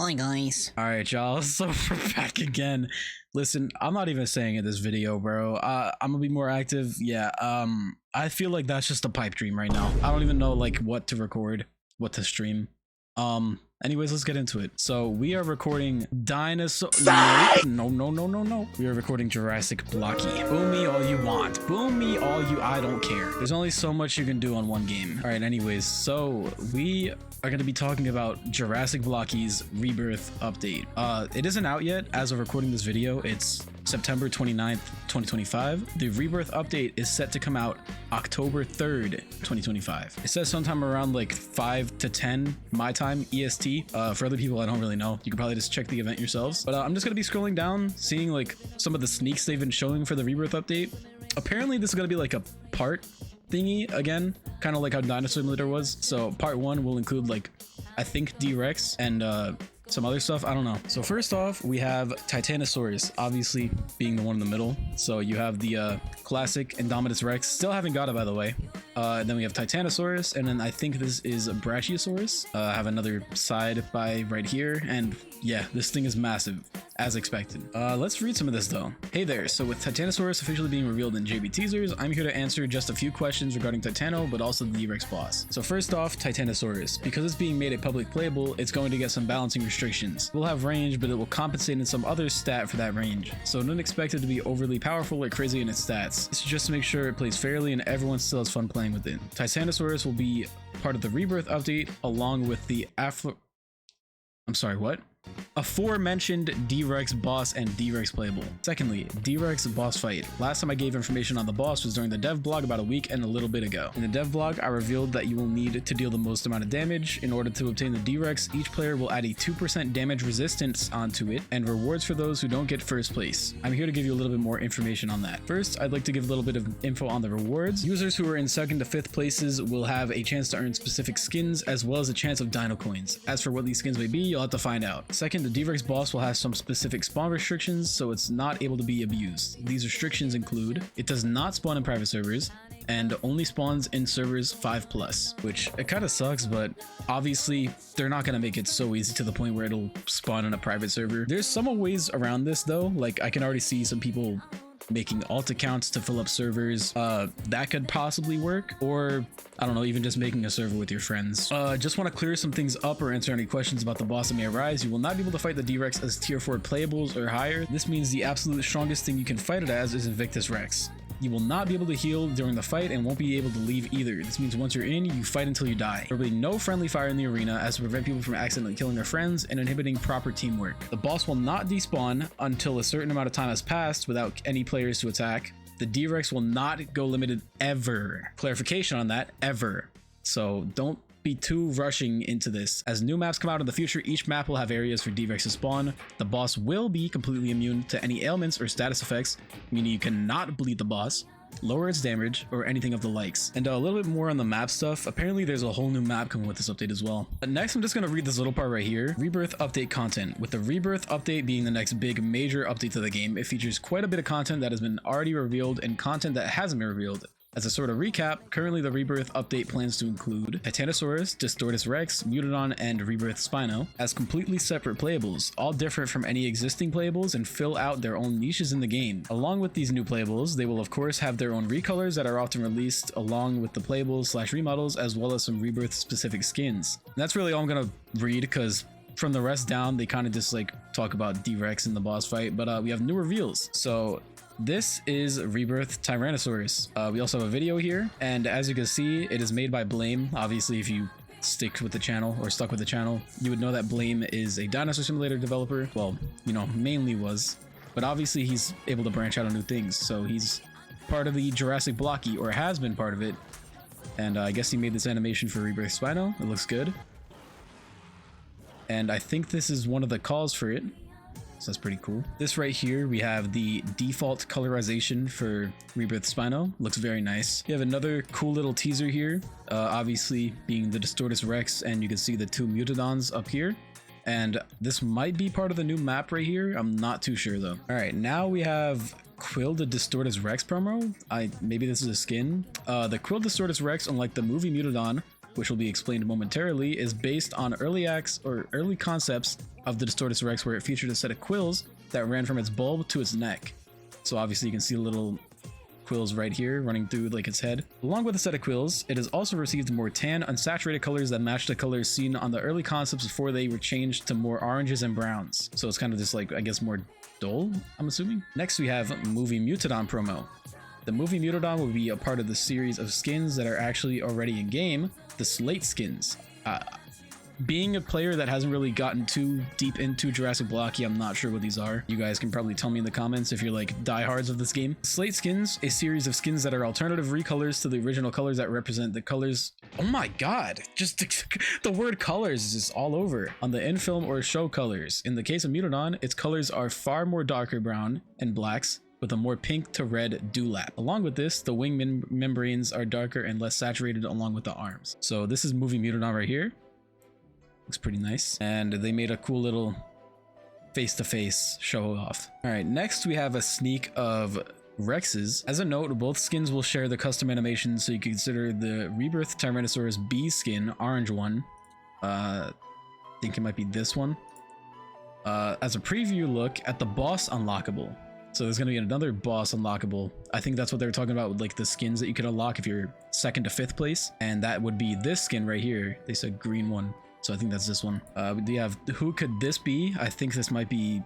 Hi guys. All right, y'all. So we're back again. Listen, I'm not even saying in this video, bro. I'm gonna be more active. Yeah. I feel like that's just a pipe dream right now. I don't even know like what to record, what to stream. Anyways, let's get into it. So we are recording dinosaur. No. We are recording Jurassic Blocky. Boom me all you want. Boom me all you. I don't care. There's only so much you can do on one game. All right. Anyways, so we are going to be talking about Jurassic Blocky's Rebirth update. It isn't out yet as of recording this video. It's September 29th, 2025. The Rebirth update is set to come out October 3rd, 2025. It says sometime around like 5 to 10 my time EST. For other people, I don't really know. You can probably just check the event yourselves. But I'm just going to be scrolling down, seeing like some of the sneaks they've been showing for the Rebirth update. Apparently, this is going to be like a part thingy again, kind of like how Dinosaur Simulator was. So part 1 will include like, I think D-Rex and some other stuff. I don't know. So first off, we have Titanosaurus, obviously being the one in the middle. So you have the classic Indominus Rex. Still haven't got it, by the way. Then we have Titanosaurus, and then I think this is a Brachiosaurus. I have another side by right here, and yeah, this thing is massive, as expected. Let's read some of this though. Hey there, so with Titanosaurus officially being revealed in JB Teasers, I'm here to answer just a few questions regarding Titano, but also the D-Rex boss. So first off, Titanosaurus. Because it's being made a public playable, it's going to get some balancing restrictions. It will have range, but it will compensate in some other stat for that range. So don't expect it to be overly powerful or crazy in its stats. This is just to make sure it plays fairly and everyone still has fun playing with it. Titanosaurus will be part of the Rebirth update along with the aforementioned D-Rex boss and D-Rex playable. Secondly, D-Rex boss fight. Last time I gave information on the boss was during the dev blog about a week and a little bit ago. In the dev blog, I revealed that you will need to deal the most amount of damage. In order to obtain the D-Rex, each player will add a 2% damage resistance onto it and rewards for those who don't get first place. I'm here to give you a little bit more information on that. First, I'd like to give a little bit of info on the rewards. Users who are in 2nd to 5th places will have a chance to earn specific skins as well as a chance of dino coins. As for what these skins may be, you'll have to find out. Second, the D-Rex boss will have some specific spawn restrictions, so it's not able to be abused. These restrictions include, it does not spawn in private servers, and only spawns in servers 5+, which it kind of sucks, but obviously they're not going to make it so easy to the point where it'll spawn in a private server. There's some ways around this though, like I can already see some people making alt accounts to fill up servers. That could possibly work, or I don't know, even just making a server with your friends. Just want to clear some things up or answer any questions about the boss that may arise. You will not be able to fight the D-Rex as tier 4 playables or higher. This means the absolute strongest thing you can fight it as is Invictus Rex. You will not be able to heal during the fight and won't be able to leave either. This means once you're in, you fight until you die. There will be no friendly fire in the arena as to prevent people from accidentally killing their friends and inhibiting proper teamwork. The boss will not despawn until a certain amount of time has passed without any players to attack. The D-Rex will not go limited ever. Clarification on that, ever. So don't be too rushing into this. As new maps come out in the future, each map will have areas for D-Rex to spawn. The boss will be completely immune to any ailments or status effects, meaning you cannot bleed the boss, lower its damage, or anything of the likes. And a little bit more on the map stuff. Apparently there's a whole new map coming with this update as well. But next, I'm just going to read this little part right here. Rebirth update content. With the Rebirth update being the next big major update to the game, it features quite a bit of content that has been already revealed and content that hasn't been revealed. As a sort of recap, currently the Rebirth update plans to include Titanosaurus, Distortus Rex, Mutodon, and Rebirth Spino as completely separate playables, all different from any existing playables and fill out their own niches in the game. Along with these new playables, they will of course have their own recolors that are often released along with the playables / remodels, as well as some Rebirth specific skins. And that's really all I'm gonna read, because from the rest down, they kind of just like talk about D-Rex in the boss fight, but we have new reveals. So this is Rebirth Tyrannosaurus. We also have a video here, and as you can see, it is made by Blame. Obviously, if you stuck with the channel, you would know that Blame is a Dinosaur Simulator developer. Well, you know, mainly was, but obviously he's able to branch out on new things. So he's part of the Jurassic Blocky, or has been part of it. And I guess he made this animation for Rebirth Spino. It looks good. And I think this is one of the calls for it. So that's pretty cool. This right here, we have the default colorization for Rebirth Spino. Looks very nice. You have another cool little teaser here, obviously being the Distortus Rex, and you can see the 2 Mutodons up here. And this might be part of the new map right here. I'm not too sure though. All right, now we have Quill the Distortus Rex promo. Maybe this is a skin. The Quill Distortus Rex, unlike the movie Mutodon, which will be explained momentarily, is based on early concepts of the Distortus Rex, where it featured a set of quills that ran from its bulb to its neck. So obviously you can see little quills right here running through like its head. Along with a set of quills, it has also received more tan, unsaturated colors that match the colors seen on the early concepts before they were changed to more oranges and browns. So it's kind of just like, I guess, more dull, I'm assuming. Next we have Movie Mutodon promo. The Movie Mutodon will be a part of the series of skins that are actually already in game, the Slate skins. Being a player that hasn't really gotten too deep into Jurassic Blocky, I'm not sure what these are. You guys can probably tell me in the comments if you're like diehards of this game. Slate skins, a series of skins that are alternative recolors to the original colors that represent the colors. Oh my god, just the word colors is just all over on the in-film or show colors. In the case of Mutodon, its colors are far more darker brown and blacks, with a more pink to red dewlap. Along with this, the wing membranes are darker and less saturated along with the arms. So this is Movie Mutodon right here. Looks pretty nice. And they made a cool little face-to-face show off. All right, next we have a sneak of Rexes. As a note, both skins will share the custom animation, so you can consider the Rebirth Tyrannosaurus B skin, orange one. I think it might be this one. As a preview look at the boss unlockable. So there's gonna be another boss unlockable. I think that's what they were talking about with like the skins that you could unlock if you're 2nd to 5th place. And that would be this skin right here. They said green one. So I think that's this one. We have, who could this be? I think this might be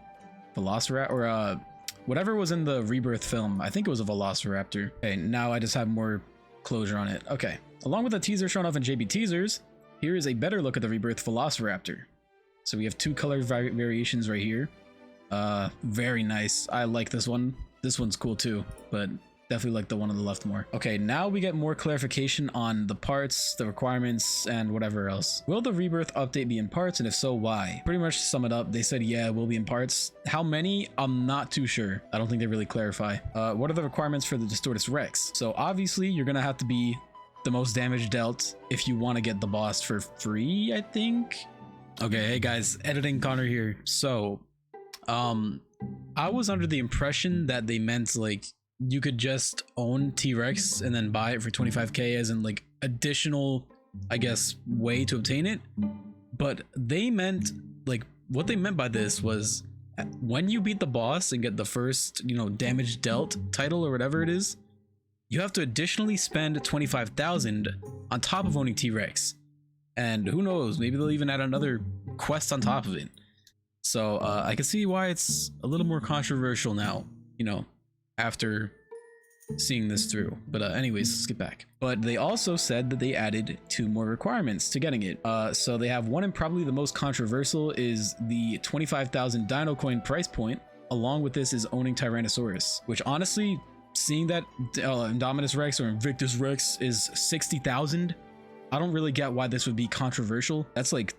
Velociraptor or whatever was in the Rebirth film. I think it was a Velociraptor. Okay, now I just have more closure on it. Okay, along with the teaser shown off in JB Teasers, here is a better look at the Rebirth Velociraptor. So we have 2 color variations right here. Very nice. I like this one. This one's cool too, but definitely like the one on the left more. Okay, now we get more clarification on the parts, the requirements, and whatever else. Will the Rebirth update be in parts, and if so, why? Pretty much to sum it up, they said, yeah, it will be in parts. How many? I'm not too sure. I don't think they really clarify. What are the requirements for the Distortus Rex? So obviously, you're gonna have to be the most damage dealt if you want to get the boss for free, I think. Okay, hey guys, editing Connor here. So, I was under the impression that they meant like you could just own T-Rex and then buy it for 25k as in like additional, I guess, way to obtain it. But they meant like, what they meant by this was when you beat the boss and get the first, you know, damage dealt title or whatever it is, you have to additionally spend 25,000 on top of owning T-Rex. And who knows, maybe they'll even add another quest on top of it. So I can see why it's a little more controversial now, you know, after seeing this through. But anyways, let's get back. But they also said that they added 2 more requirements to getting it. So they have one, and probably the most controversial is the 25,000 Dino Coin price point. Along with this is owning Tyrannosaurus, which honestly, seeing that Indominus Rex or Invictus Rex is 60,000, I don't really get why this would be controversial. That's like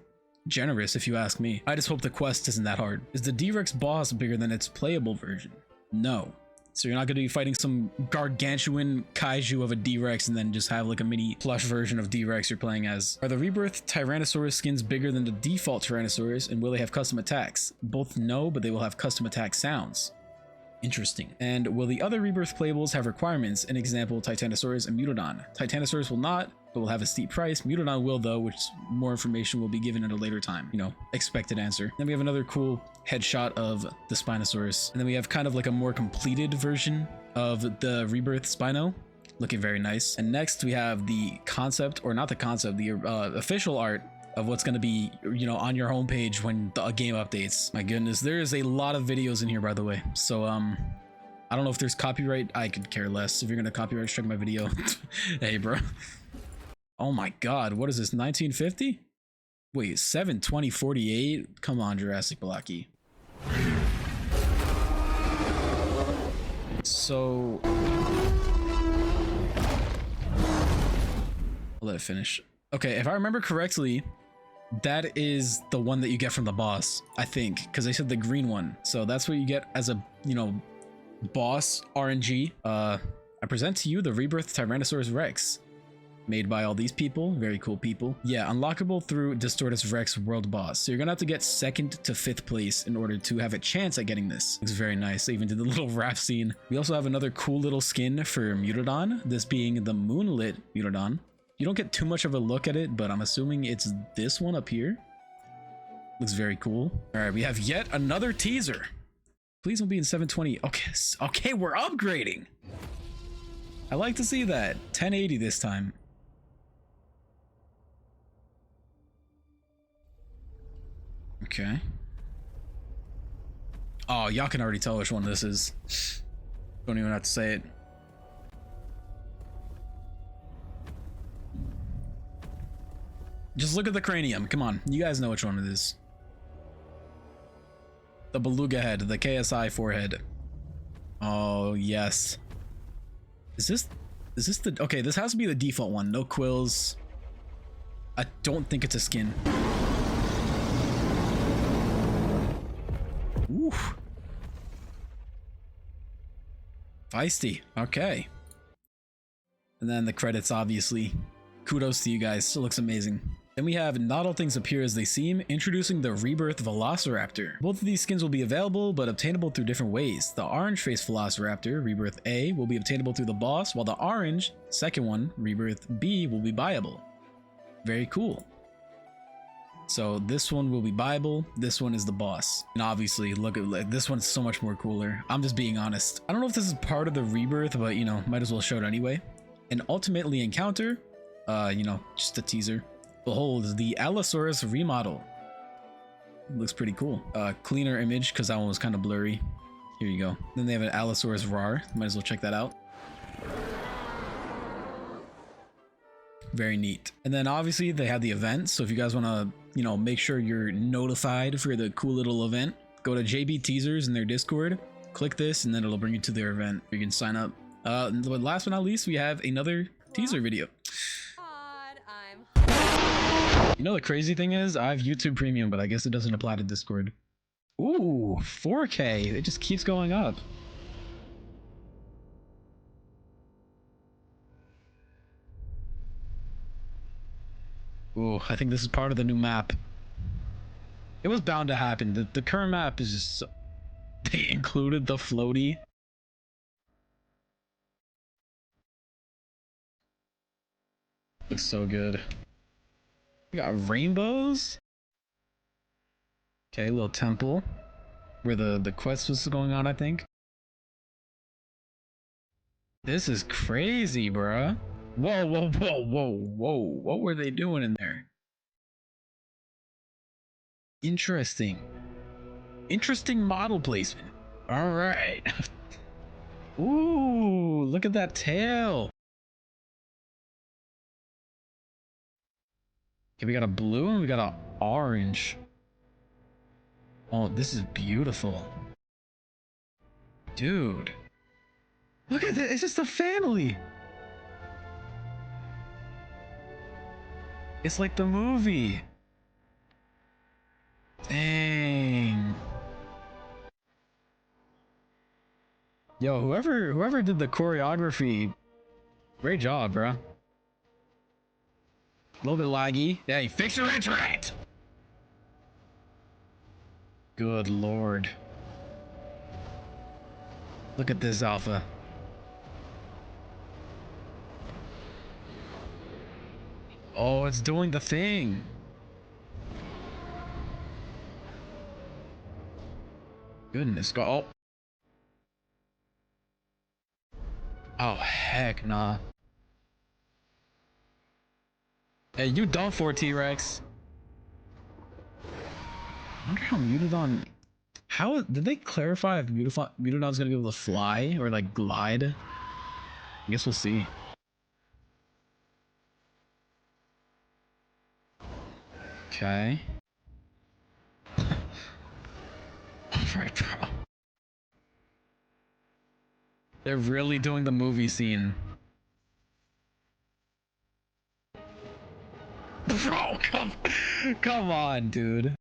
generous if you ask me. I just hope the quest isn't that hard. Is the D-Rex boss bigger than its playable version? No. So you're not going to be fighting some gargantuan kaiju of a D-Rex and then just have like a mini plush version of D-Rex you're playing as. Are the Rebirth Tyrannosaurus skins bigger than the default Tyrannosaurus, and will they have custom attacks? Both no, but they will have custom attack sounds. Interesting. And will the other Rebirth playables have requirements? An example, Titanosaurus and Mutodon. Titanosaurus will not, but will have a steep price. Mutodon will though, which more information will be given at a later time. You know, expected answer. Then we have another cool headshot of the Spinosaurus. And then we have kind of like a more completed version of the Rebirth Spino. Looking very nice. And next we have the concept, or not the concept, the official art of what's going to be, you know, on your homepage when the game updates. My goodness, there is a lot of videos in here, by the way. So I don't know if there's copyright. I could care less. If you're gonna copyright strike my video, hey bro. Oh my god, what is this, 1950? Wait, 7/20/48? Come on, Jurassic Blocky. So I'll let it finish. Okay, if I remember correctly, that is the one that you get from the boss, I think, because they said the green one. So that's what you get as a, you know, boss RNG. I present to you the Rebirth Tyrannosaurus Rex, made by all these people. Very cool people. Yeah, unlockable through Distortus Rex World Boss. So you're gonna have to get 2nd to 5th place in order to have a chance at getting this. Looks very nice. They even did the little rap scene. We also have another cool little skin for Mutodon, this being the Moonlit Mutodon. You don't get too much of a look at it, but I'm assuming it's this one up here. Looks very cool. All right, we have yet another teaser. Please don't be in 720. Okay, we're upgrading. I like to see that. 1080 this time. Okay. Oh, y'all can already tell which one this is. Don't even have to say it. Just look at the cranium. Come on, you guys know which one it is. The beluga head, the KSI forehead. Oh, yes. Is this the... Okay, this has to be the default one. No quills. I don't think it's a skin. Ooh. Feisty. Okay. And then the credits, obviously. Kudos to you guys. Still looks amazing. Then we have Not All Things Appear As They Seem, introducing the Rebirth Velociraptor. Both of these skins will be available, but obtainable through different ways. The orange face Velociraptor, Rebirth A, will be obtainable through the boss, while the orange, second one, Rebirth B, will be buyable. Very cool. So this one will be buyable, this one is the boss. And obviously, look at, like, this one's so much more cooler. I'm just being honest. I don't know if this is part of the Rebirth, but you know, might as well show it anyway. And ultimately encounter, you know, just a teaser. Behold, the Allosaurus remodel. Looks pretty cool. Cleaner image, because that one was kind of blurry. Here you go. Then they have an Allosaurus rar. Might as well check that out. Very neat. And then obviously they have the event. So if you guys want to, you know, make sure you're notified for the cool little event, go to JB Teasers in their Discord, click this, and then it'll bring you to their event. You can sign up. But last but not least, we have another teaser video. You know, the crazy thing is I have YouTube Premium, but I guess it doesn't apply to Discord. Ooh, 4K. It just keeps going up. Ooh, I think this is part of the new map. It was bound to happen. The current map is just so... They included the floaty. Looks so good. We got rainbows. Okay, little temple where the quest was going on, I think. This is crazy, bruh. Whoa, whoa, whoa, whoa, whoa. What were they doing in there? Interesting. Interesting model placement. All right. Ooh, look at that tail. Okay, we got a blue and we got an orange. Oh, this is beautiful. Dude. Look at this. It's just a family. It's like the movie. Dang. Yo, whoever did the choreography, great job, bro. A little bit laggy. Yeah, you fix your internet. Good lord. Look at this alpha. Oh, it's doing the thing. Goodness, oh. Oh, heck nah. Hey, you done for, T-Rex. I wonder how Mutodon... How did they clarify if Mutodon's gonna be able to fly or like glide? I guess we'll see. Okay. Alright, bro. They're really doing the movie scene. Bro, come on, dude.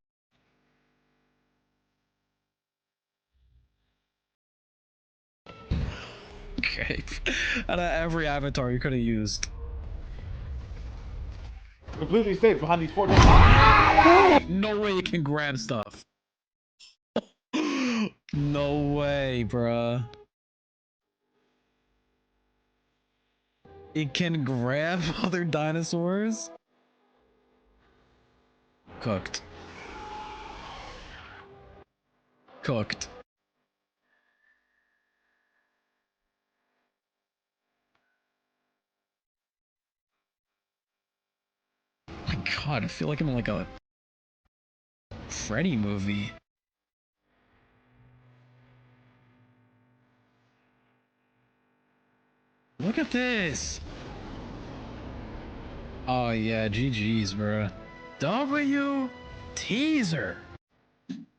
Okay. Out of every avatar you could have used. Completely safe behind these four. No way you can grab stuff. No way, bruh. It can grab other dinosaurs? Cooked. Cooked. My god, I feel like I'm in like a Freddy movie. Look at this! Oh yeah, GG's, bro. W teaser.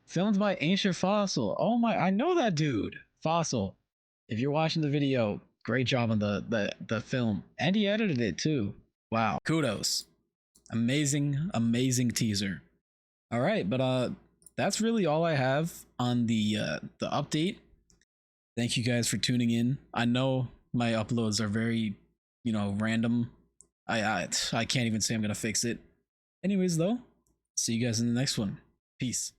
Filmed by Ancient Fossil. Oh my, I know that dude. Fossil. If you're watching the video, great job on the film. And he edited it too. Wow. Kudos. Amazing, amazing teaser. All right, but that's really all I have on the update. Thank you guys for tuning in. I know my uploads are very, random. I can't even say I'm gonna fix it. Anyways, though, see you guys in the next one. Peace.